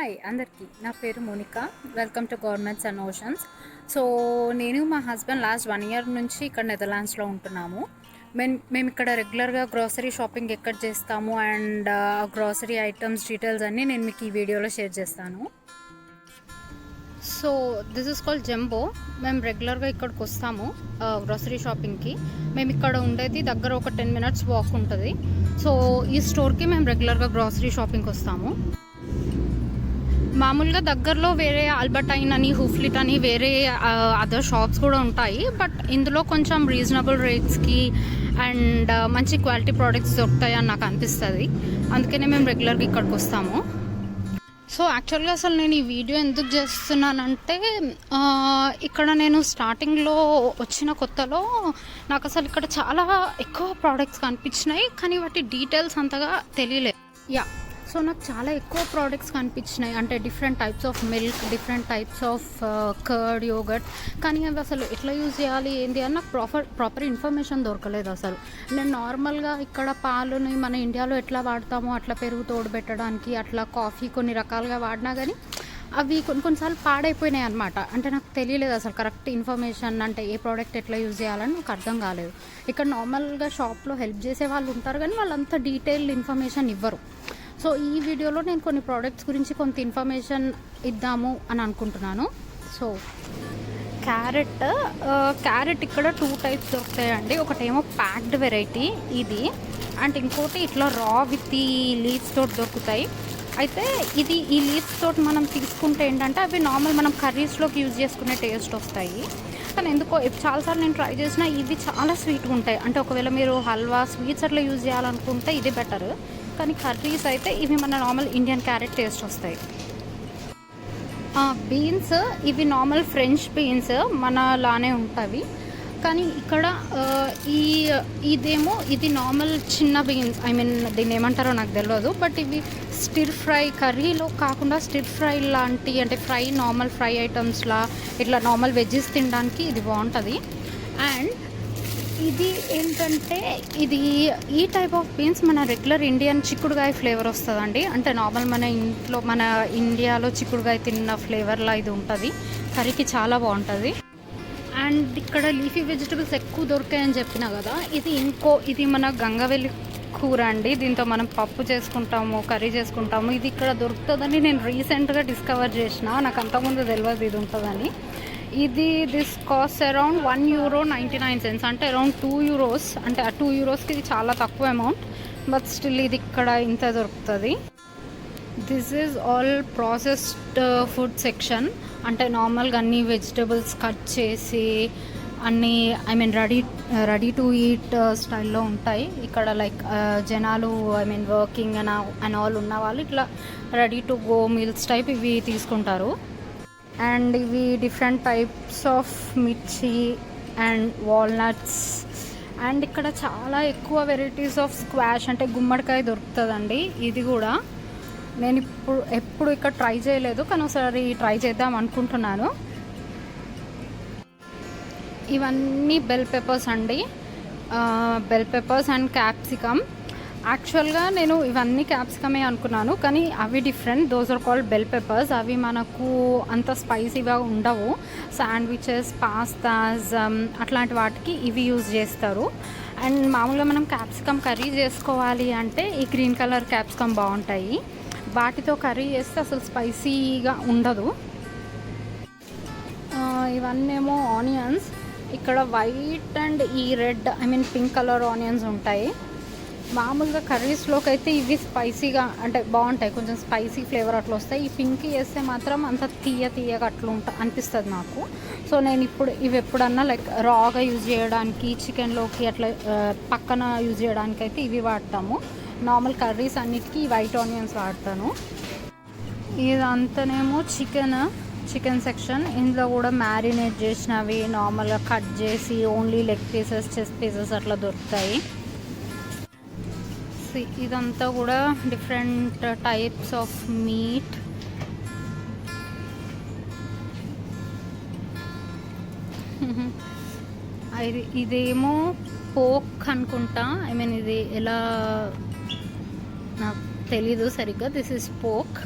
Hi అందరికీ, నా పేరు Monika. Welcome to governments and oceans. So నేను మా హస్బెండ్ లాస్ట్ 1 year నుంచి ఇక్కడ నెదర్లాండ్స్లో ఉంటున్నాము. మేము ఇక్కడ రెగ్యులర్గా గ్రోసరీ షాపింగ్ ఎక్కడ చేస్తాము అండ్ గ్రోసరీ ఐటమ్స్ డీటెయిల్స్ అన్నీ నేను మీకు ఈ వీడియోలో షేర్ చేస్తాను. So this is called jumbo. మేము రెగ్యులర్గా ఇక్కడికి వస్తాము గ్రోసరీ షాపింగ్కి. మేము ఇక్కడ ఉండేది దగ్గర ఒక 10 minutes వాక్ ఉంటుంది. సో ఈ స్టోర్కి మేము రెగ్యులర్గా గ్రోసరీ షాపింగ్కి వస్తాము. మామూలుగా దగ్గరలో వేరే ఆల్బర్టైన్ అని, హూఫ్లిట్ అని వేరే అదర్ షాప్స్ కూడా ఉంటాయి. బట్ ఇందులో కొంచెం రీజనబుల్ రేట్స్కి అండ్ మంచి క్వాలిటీ ప్రోడక్ట్స్ దొరుకుతాయి అని నాకు అనిపిస్తుంది. అందుకనే మేము రెగ్యులర్గా ఇక్కడికి వస్తాము. సో యాక్చువల్గా అసలు నేను ఈ వీడియో ఎందుకు చేస్తున్నానంటే, ఇక్కడ నేను స్టార్టింగ్లో వచ్చిన కొత్తలో నాకు అసలు ఇక్కడ చాలా ఎక్కువ ప్రోడక్ట్స్ కనిపించినాయి, కానీ వాటి డీటెయిల్స్ అంతగా తెలియలేదు. సో నాకు చాలా ఎక్కువ ప్రోడక్ట్స్ కనిపించినాయి. అంటే different types of milk, different types of curd, yoghurt. కానీ అవి అసలు ఎట్లా యూజ్ చేయాలి ఏంటి అని నాకు ప్రాపర్ ఇన్ఫర్మేషన్ దొరకలేదు అసలు. నేను నార్మల్గా ఇక్కడ పాలుని మన ఇండియాలో ఎట్లా వాడతామో అట్లా పెరుగు తోడుపెట్టడానికి, అట్లా కాఫీ కొన్ని రకాలుగా వాడినా కానీ అవి కొన్నిసార్లు పాడైపోయినాయి అనమాట. అంటే నాకు తెలియలేదు అసలు కరెక్ట్ ఇన్ఫర్మేషన్, అంటే ఏ ప్రోడక్ట్ ఎట్లా యూజ్ చేయాలని నాకు అర్థం కాలేదు. ఇక్కడ నార్మల్గా షాప్లో హెల్ప్ చేసే వాళ్ళు ఉంటారు, కానీ వాళ్ళంతా డీటెయిల్డ్ ఇన్ఫర్మేషన్ ఇవ్వరు. సో ఈ వీడియోలో నేను కొన్ని ప్రోడక్ట్స్ గురించి కొంత ఇన్ఫర్మేషన్ ఇద్దాము అని అనుకుంటున్నాను. సో క్యారెట్ ఇక్కడ 2 types దొరుకుతాయండి. ఒకటేమో ప్యాక్డ్ వెరైటీ ఇది, అండ్ ఇంకోటి ఇట్లా రా విత్ ఈ లీవ్స్ తోటి దొరుకుతాయి. అయితే ఈ లీవ్స్ తోటి మనం తీసుకుంటే ఏంటంటే అవి నార్మల్ మనం కర్రీస్లోకి యూజ్ చేసుకునే టేస్ట్ వస్తాయి. కానీ ఎందుకో చాలాసార్లు నేను ట్రై చేసిన ఇవి చాలా స్వీట్గా ఉంటాయి. అంటే ఒకవేళ మీరు హల్వా, స్వీట్స్ అట్లా యూజ్ చేయాలనుకుంటే ఇది బెటర్. కానీ కర్రీస్ అయితే ఇవి మన నార్మల్ ఇండియన్ క్యారెట్ టేస్ట్ వస్తాయి. బీన్స్ ఇవి నార్మల్ ఫ్రెంచ్ బీన్స్ మనలానే ఉంటాయి. కానీ ఇక్కడ ఇది నార్మల్ చిన్న బీన్స్, ఐ మీన్ దీన్ని ఏమంటారో నాకు తెలియదు. బట్ ఇవి స్టిర్ ఫ్రై, కర్రీలో కాకుండా స్టిర్ ఫ్రై లాంటి, అంటే నార్మల్ ఫ్రై ఐటమ్స్లా ఇట్లా నార్మల్ వెజ్జెస్ తినడానికి ఇది బాగుంటుంది. అండ్ ఇది ఏంటంటే ఈ టైప్ ఆఫ్ బీన్స్ మన రెగ్యులర్ ఇండియన్ చిక్కుడుగాయ ఫ్లేవర్ వస్తుందండి. అంటే నార్మల్ మన ఇండియాలో చిక్కుడుగాయ తిన్న ఫ్లేవర్లా ఇది ఉంటుంది. కర్రీకి చాలా బాగుంటుంది. అండ్ ఇక్కడ లీఫీ వెజిటబుల్స్ ఎక్కువ దొరికాయని చెప్పినా కదా, ఇది మన గంగవెల్లి కూర అండి. దీంతో మనం పప్పు చేసుకుంటాము, కర్రీ చేసుకుంటాము. ఇది ఇక్కడ దొరుకుతుందని నేను రీసెంట్గా డిస్కవర్ చేసిన. నాకు అంతకుముందు తెలియదు ఇది ఉంటుందని. దిస్ కాస్ట్ అరౌండ్ €1.99, అంటే అరౌండ్ €2. అంటే ఆ €2కి ఇది చాలా తక్కువ అమౌంట్. బట్ స్టిల్ ఇది ఇక్కడ ఇంత దొరుకుతుంది. This is all processed food section. అంటే నార్మల్గా అన్ని వెజిటబుల్స్ కట్ చేసి అన్నీ, I mean ready to eat స్టైల్లో ఉంటాయి ఇక్కడ. లైక్ జనాలు, I mean working and all ఉన్న వాళ్ళు ఇట్లా ready to go meals type ఇవి తీసుకుంటారు. అండ్ ఇవి డిఫరెంట్ టైప్స్ ఆఫ్ మిర్చి అండ్ వాల్నట్స్. అండ్ ఇక్కడ చాలా ఎక్కువ వెరైటీస్ ఆఫ్ స్క్వాష్, అంటే గుమ్మడికాయ దొరుకుతుందండి. ఇది కూడా నేను ఎప్పుడు ఇక్కడ ట్రై చేయలేదు, కానీ ఒకసారి ట్రై చేద్దాం అనుకుంటున్నాను. ఇవన్నీ బెల్ పెప్పర్స్ అండి, బెల్ పెప్పర్స్ అండ్ క్యాప్సికమ్. యాక్చువల్గా నేను ఇవన్నీ క్యాప్సికమే అనుకున్నాను, కానీ అవి different. Those are called bell peppers. అవి మనకు అంత స్పైసీగా ఉండవు. శాండ్విచెస్, పాస్తాస్ అట్లాంటి వాటికి ఇవి యూజ్ చేస్తారు. అండ్ మామూలుగా మనం క్యాప్సికమ్ కర్రీ చేసుకోవాలి అంటే ఈ గ్రీన్ కలర్ క్యాప్సికమ్ బాగుంటాయి. వాటితో కర్రీ చేస్తే అసలు స్పైసీగా ఉండదు. ఇవన్నేమో ఆనియన్స్. ఇక్కడ వైట్ అండ్ ఈ red, I mean pink colour onions ఉంటాయి. మామూలుగా కర్రీస్లోకి అయితే ఇవి స్పైసీగా, అంటే బాగుంటాయి, కొంచెం స్పైసీ ఫ్లేవర్ అట్లా వస్తాయి. ఈ పింక్ వేస్తే మాత్రం అంత తీయగా అట్లా అనిపిస్తుంది నాకు. సో నేను ఇవి ఎప్పుడన్నా లైక్ రాగా యూజ్ చేయడానికి, చికెన్లోకి అట్లా పక్కన యూజ్ చేయడానికి అయితే ఇవి వాడతాము. నార్మల్ కర్రీస్ అన్నిటికీ వైట్ ఆనియన్స్ వాడతాను. ఇదంతానేమో చికెన్ సెక్షన్. ఇందులో కూడా మ్యారినేట్ చేసినవి నార్మల్గా కట్ చేసి only leg pieces, chest pieces అట్లా దొరుకుతాయి. ఇదంతా కూడా డిఫరెంట్ టైప్స్ ఆఫ్ మీట్. ఇదేమో పోక్ అనుకుంటా. ఐ మీన్ ఇది ఎలా నాకు తెలీదు సరిగ్గా. This is poke.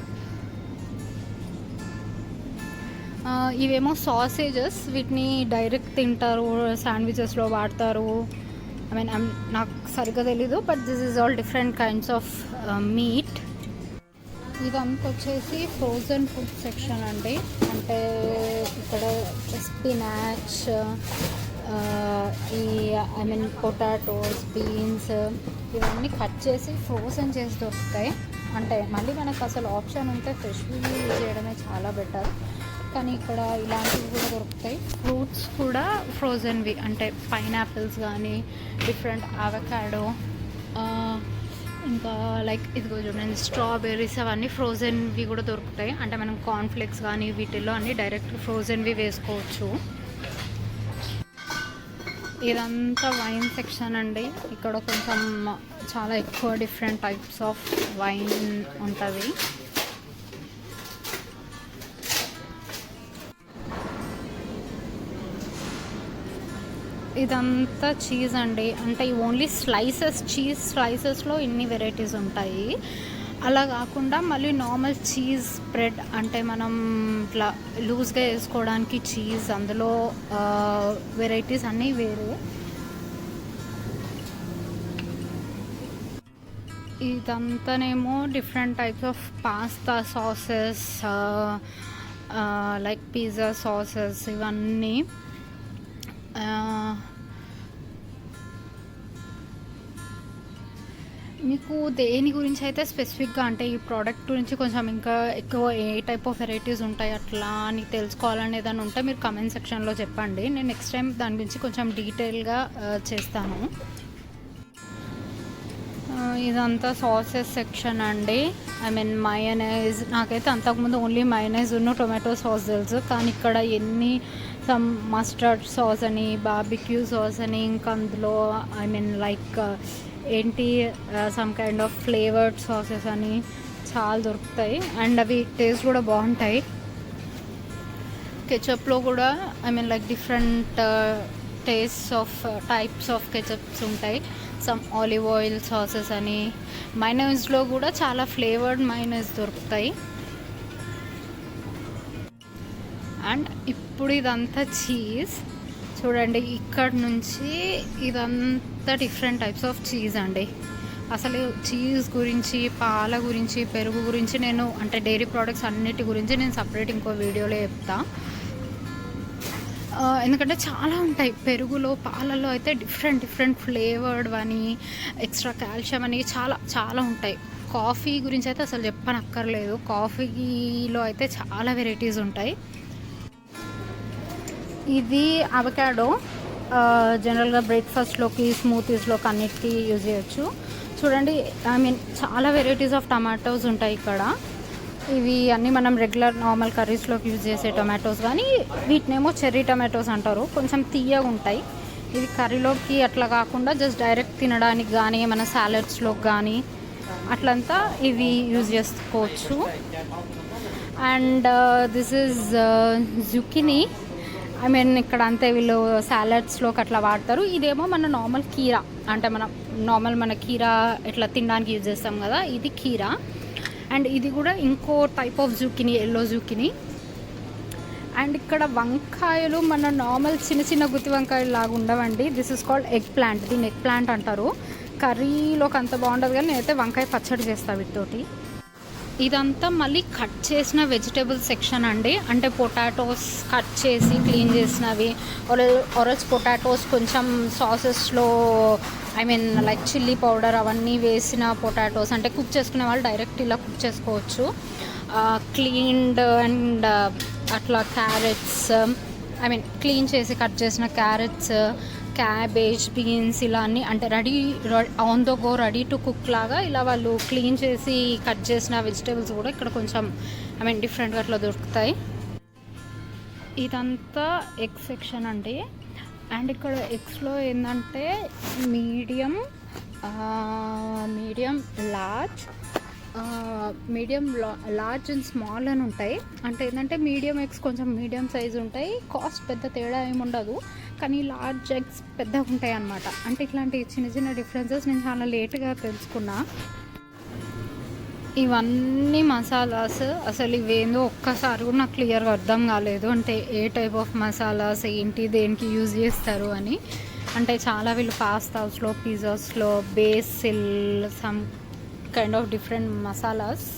ఇవేమో సాసేజెస్, వీటిని డైరెక్ట్ తింటారు, శాండ్విచెస్లో వాడతారు. ఐ మీన్ నాకు సరిగ్గా తెలీదు, but this is all different kinds of meat. ఇదంతా వచ్చేసి ఫ్రోజన్ ఫుడ్ సెక్షన్ అండి. అంటే ఇక్కడ స్పినాచ్, ఈ ఐ మీన్ పొటాటోస్, బీన్స్ ఇవన్నీ కట్ చేసి ఫ్రోజన్ చేసి దొరుకుతాయి. అంటే మళ్ళీ మనకు అసలు ఆప్షన్ ఉంటే ఫ్రెష్వి యూజ్ చేయడమే చాలా బెటర్, కానీ ఇక్కడ ఇలాంటివి కూడా దొరుకుతాయి. ఫ్రూట్స్ కూడా ఫ్రోజన్వి, అంటే పైనాపిల్స్ కానీ డిఫరెంట్ అవకాడో, ఇంకా లైక్ ఇదిగో చూడండి స్ట్రాబెర్రీస్, అవన్నీ ఫ్రోజన్వి కూడా దొరుకుతాయి. అంటే మనం కార్న్ఫ్లేక్స్ కానీ వీటిల్లో అన్నీ డైరెక్ట్ ఫ్రోజన్వి వేసుకోవచ్చు. ఇదంతా వైన్ సెక్షన్ అండి. ఇక్కడ కొంచెం చాలా ఎక్కువ డిఫరెంట్ టైప్స్ ఆఫ్ వైన్ ఉంటుంది. ఇదంతా చీజ్ అండి. అంటే ఓన్లీ స్లైసెస్, చీజ్ స్లైసెస్లో ఇన్ని వెరైటీస్ ఉంటాయి. అలా కాకుండా మళ్ళీ నార్మల్ చీజ్ స్ప్రెడ్, అంటే మనం ఇట్లా లూజ్గా వేసుకోవడానికి చీజ్, అందులో వెరైటీస్ అన్నీ వేరే. ఇదంతానేమో different types of pasta sauces, like pizza sauces, ఇవన్నీ. మీకు దేని గురించి అయితే స్పెసిఫిక్గా, అంటే ఈ ప్రోడక్ట్ గురించి కొంచెం ఇంకా ఎక్కువ ఏ టైప్ ఆఫ్ వెరైటీస్ ఉంటాయి అట్లా అని తెలుసుకోవాలని ఏదైనా ఉంటే మీరు కమెంట్ సెక్షన్లో చెప్పండి. నేను నెక్స్ట్ టైం దాని గురించి కొంచెం డీటెయిల్గా చేస్తాను. ఇదంతా సాసెస్ సెక్షన్ అండి. I mean mayonnaise. నాకైతే అంతకుముందు ఓన్లీ మయోనైజ్ ఉన్న టొమాటో సాస్ తెలుసు, కానీ ఇక్కడ ఎన్ని సమ్ మస్టర్డ్ సాస్ అని, బార్బిక్యూ సాస్ అని, ఇంకా అందులో ఐ మీన్ లైక్ ఏంటి some kind of flavoured sauces అని చాలా దొరుకుతాయి. అండ్ అవి టేస్ట్ కూడా బాగుంటాయి. కెచప్లో కూడా I mean like different taste of types of ketchups ఉంటాయి. సమ్ ఆలివ్ ఆయిల్ సాసెస్ అని. మైనైజ్లో కూడా చాలా ఫ్లేవర్డ్ మైనైజ్ దొరుకుతాయి. అండ్ ఇప్పుడు ఇదంతా చీజ్ చూడండి. ఇక్కడ నుంచి ఇదంతా డిఫరెంట్ టైప్స్ ఆఫ్ చీజ్ అండి. అసలు చీజ్ గురించి, పాల గురించి, పెరుగు గురించి నేను, అంటే డైరీ ప్రోడక్ట్స్ అన్నిటి గురించి నేను సపరేట్ ఇంకో వీడియోలో చెప్తా. ఎందుకంటే చాలా ఉంటాయి. పెరుగులో, పాలల్లో అయితే డిఫరెంట్ ఫ్లేవర్డ్ అని, ఎక్స్ట్రా కాల్షియం అని చాలా చాలా ఉంటాయి. కాఫీ గురించి అయితే అసలు చెప్పనక్కర్లేదు. కాఫీలో అయితే చాలా వెరైటీస్ ఉంటాయి. ఇది అవకాడో. జనరల్గా బ్రేక్ఫాస్ట్లోకి, స్మూతీస్లోకి అన్నిటికీ యూజ్ చేయొచ్చు. చూడండి, ఐ మీన్ చాలా వెరైటీస్ ఆఫ్ టమాటోస్ ఉంటాయి ఇక్కడ. ఇవి అన్నీ మనం రెగ్యులర్ నార్మల్ కర్రీస్లోకి యూజ్ చేసే టమాటోస్, కానీ వీటినేమో చెర్రీ టమాటోస్ అంటారు. కొంచెం తీయగా ఉంటాయి. ఇవి కర్రీలోకి అట్లా కాకుండా జస్ట్ డైరెక్ట్ తినడానికి కానీ, మన సాలడ్స్లోకి కానీ అట్లంతా ఇవి యూజ్ చేసుకోవచ్చు. And this is zucchini. I mean ఇక్కడ అంతే వీళ్ళు సాలడ్స్లోకి అట్లా వాడతారు. ఇదేమో మన నార్మల్ కీరా, అంటే మన కీరా ఇట్లా తినడానికి యూజ్ చేస్తాం కదా, ఇది కీరా. అండ్ ఇది కూడా ఇంకో type of zucchini, yellow zucchini. And ఇక్కడ వంకాయలు మన నార్మల్ చిన్న గుత్తి వంకాయలు లాగా ఉండవండి. This is called egg plant. దీన్ని ఎగ్ ప్లాంట్ అంటారు. కర్రీలోకి అంత బాగుంటుంది, కానీ నేనైతే వంకాయ పచ్చడి చేస్తాను వీటితోటి. ఇదంతా మళ్ళీ కట్ చేసిన వెజిటేబుల్ సెక్షన్ అండి. అంటే పొటాటోస్ కట్ చేసి క్లీన్ చేసినవి, ఆరెంజ్ పొటాటోస్ కొంచెం సాసెస్లో I mean like chilli powder అవన్నీ వేసిన పొటాటోస్. అంటే కుక్ చేసుకునే వాళ్ళు డైరెక్ట్ ఇలా కుక్ చేసుకోవచ్చు. క్లీన్డ్ అండ్ అట్లా క్యారెట్స్, ఐ మీన్ క్లీన్ చేసి కట్ చేసిన క్యారెట్స్, క్యాబేజ్, బీన్స్ ఇలా అన్నీ, అంటే on the go ready to cook లాగా ఇలా వాళ్ళు క్లీన్ చేసి కట్ చేసిన వెజిటేబుల్స్ కూడా ఇక్కడ కొంచెం ఐ మీన్ డిఫరెంట్గా అట్లా దొరుకుతాయి. ఇదంతా ఎగ్ సెక్షన్ అండి. అండ్ ఇక్కడ ఎగ్స్లో ఏంటంటే మీడియం, లార్జ్ అండ్ స్మాల్ అని ఉంటాయి. అంటే ఏంటంటే మీడియం ఎగ్స్ కొంచెం మీడియం సైజ్ ఉంటాయి. కాస్ట్ పెద్ద తేడా ఏమి ఉండదు, కానీ లార్జ్ ఎగ్స్ పెద్దగా ఉంటాయి అన్నమాట. అంటే ఇట్లాంటి చిన్న డిఫరెన్సెస్ నేను చాలా లేట్గా తెలుసుకున్నా. ఇవన్నీ మసాలాస్ అసలు ఇవేందో ఒక్కసారి కూడా నాకు క్లియర్గా అర్థం కాలేదు, అంటే ఏ టైప్ ఆఫ్ మసాలాస్ ఏంటి దేనికి యూజ్ చేస్తారు అని. అంటే చాలా వీళ్ళు పాస్తాస్లో పిజ్జాస్లో basil some kind of different masalas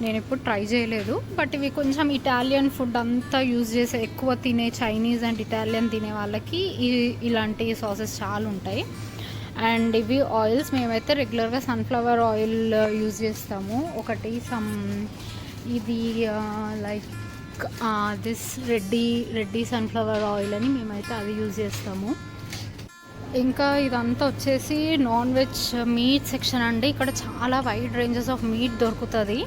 నేను ఎప్పుడు ట్రై చేయలేదు. బట్ ఇవి కొంచెం ఇటాలియన్ ఫుడ్ అంతా యూజ్ చేసే ఎక్కువ తినే చైనీస్ అండ్ ఇటాలియన్ తినే వాళ్ళకి ఇలాంటి సాసెస్ చాలా ఉంటాయి. అండ్ ఇవి ఆయిల్స్ మేమైతే రెగ్యులర్గా సన్ఫ్లవర్ ఆయిల్ యూజ్ చేస్తాము. ఒకటి ఇది like this Reddy sunflower oil అని మేమైతే అది యూజ్ చేస్తాము. ఇంకా ఇదంతా వచ్చేసి నాన్ వెజ్ మీట్ సెక్షన్ అండి. ఇక్కడ చాలా వైడ్ రేంజెస్ ఆఫ్ మీట్ దొరుకుతుంది.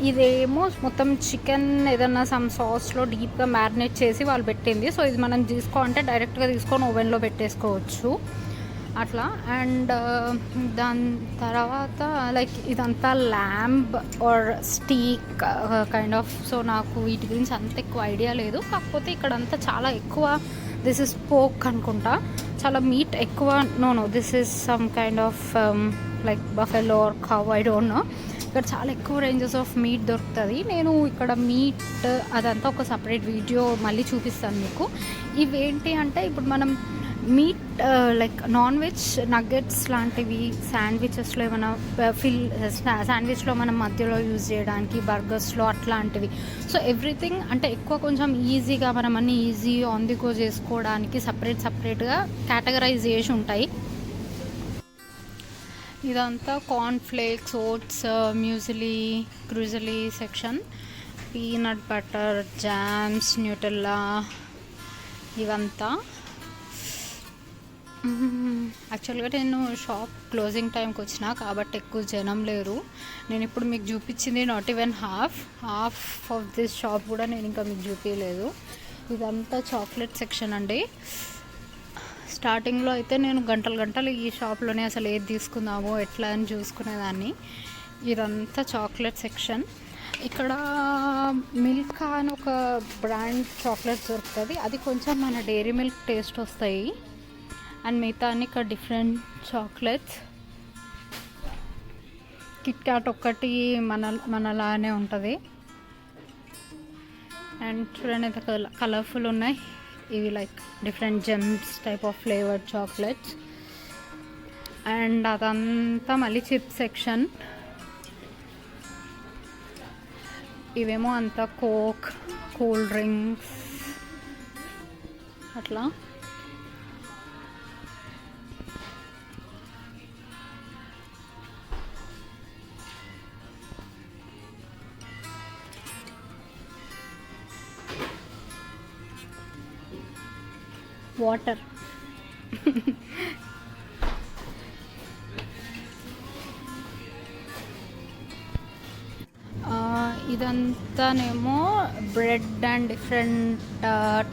ఇదేమో మొత్తం చికెన్ ఏదన్నా సమ్ సాస్లో డీప్గా మ్యారినేట్ చేసి వాళ్ళు పెట్టింది. సో ఇది మనం తీసుకోవాలంటే డైరెక్ట్గా తీసుకొని ఓవెన్లో పెట్టేసుకోవచ్చు అట్లా. అండ్ దాని తర్వాత లైక్ ఇదంతా lamb or steak kind of. So నాకు వీటి గురించి అంత ఎక్కువ ఐడియా లేదు. కాకపోతే ఇక్కడంతా చాలా ఎక్కువ దిస్ ఇస్ పోక్ అనుకుంటా, చాలా మీట్ ఎక్కువ. No this is some kind of like buffalo or cow, I don't know. ఇక్కడ చాలా ఎక్కువ రేంజెస్ ఆఫ్ మీట్ దొరుకుతుంది. నేను ఇక్కడ మీట్ అదంతా ఒక సపరేట్ వీడియో మళ్ళీ చూపిస్తాను మీకు. ఇవేంటి అంటే ఇప్పుడు మనం meet like non veg nuggets లాంటివి శాండ్విచెస్లో ఏమైనా శాండ్విచ్లో మనం మధ్యలో యూజ్ చేయడానికి, బర్గర్స్లో అట్లాంటివి. సో ఎవ్రీథింగ్ అంటే ఎక్కువ కొంచెం ఈజీగా మనం అన్నీ ఈజీ ఆన్ ది గో చేసుకోవడానికి సపరేట్గా కేటగరైజ్ చేసి ఉంటాయి. ఇదంతా కార్న్ ఫ్లేక్స్, ఓట్స్, మ్యూజిలీ, క్రూజలీ section. Peanut butter, jams, Nutella ఇవంతా. యాక్చువల్గా నేను షాప్ క్లోజింగ్ టైంకి వచ్చిన కాబట్టి ఎక్కువ జనం లేరు. నేను ఇప్పుడు మీకు చూపించింది not even half of this shop కూడా నేను ఇంకా మీకు చూపించలేదు. ఇదంతా చాక్లెట్ సెక్షన్ అండి. స్టార్టింగ్లో అయితే నేను గంటలు ఈ షాప్లోనే అసలు ఏది తీసుకుందామో ఎట్లా అని చూసుకునేదాన్ని. ఇదంతా చాక్లెట్ సెక్షన్. ఇక్కడ మిల్కా అని ఒక బ్రాండ్ చాక్లెట్ దొరుకుతుంది. అది కొంచెం మన డైరీ మిల్క్ టేస్ట్ వస్తాయి. అండ్ మిగతా అన్ని ఇక్కడ డిఫరెంట్ చాక్లెట్స్. కిట్ క్యాట్ ఒక్కటి మనలానే ఉంటుంది. అండ్ చూడండి ఎంత కలర్ఫుల్ ఉన్నాయి. ఇవి like different gems type of flavoured chocolates. And అదంతా మళ్ళీ చిప్స్ సెక్షన్. ఇవేమో అంతా కోక్, కూల్ డ్రింక్స్ అట్లా. వాటర్. ఇదంతానేమో bread and different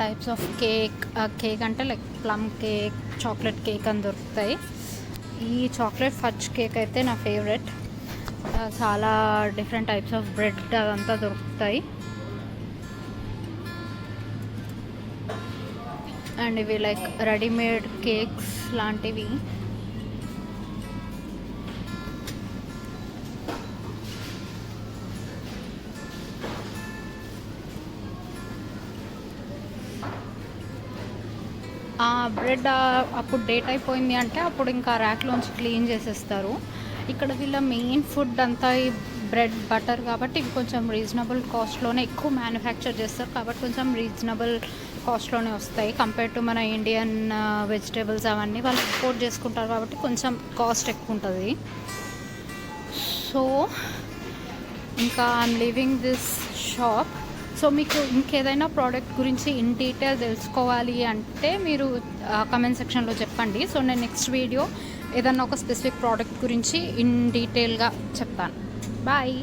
types of cake అంటే like plum cake, chocolate cake అని దొరుకుతాయి. ఈ చాక్లెట్ ఫడ్జ్ కేక్ అయితే నా ఫేవరెట్. చాలా డిఫరెంట్ టైప్స్ ఆఫ్ బ్రెడ్ అదంతా దొరుకుతాయి. అండ్ ఇవి లైక్ రెడీమేడ్ కేక్స్ లాంటివి. బ్రెడ్ అప్పుడు డేట్ అయిపోయింది అంటే అప్పుడు ఇంకా ర్యాక్లోంచి క్లీన్ చేసేస్తారు. ఇక్కడ వీళ్ళ మెయిన్ ఫుడ్ అంతా ఈ బ్రెడ్, బటర్ కాబట్టి ఇవి కొంచెం రీజనబుల్ కాస్ట్లోనే ఎక్కువ మ్యానుఫ్యాక్చర్ చేస్తారు కాబట్టి కొంచెం రీజనబుల్ కాస్ట్లోనే వస్తాయి. కంపేర్ టు మన ఇండియన్ వెజిటేబుల్స్ అవన్నీ వాళ్ళు ఇంపోర్ట్ చేసుకుంటారు కాబట్టి కొంచెం కాస్ట్ ఎక్కువ ఉంటుంది. సో ఇంకా I'm leaving this shop. So మీకు ఇంకేదైనా ప్రోడక్ట్ గురించి ఇన్ డీటెయిల్ తెలుసుకోవాలి అంటే మీరు కమెంట్ సెక్షన్లో చెప్పండి. సో నేను నెక్స్ట్ వీడియో ఏదన్నా ఒక స్పెసిఫిక్ ప్రోడక్ట్ గురించి ఇన్ డీటెయిల్గా చెప్తాను. బాయ్.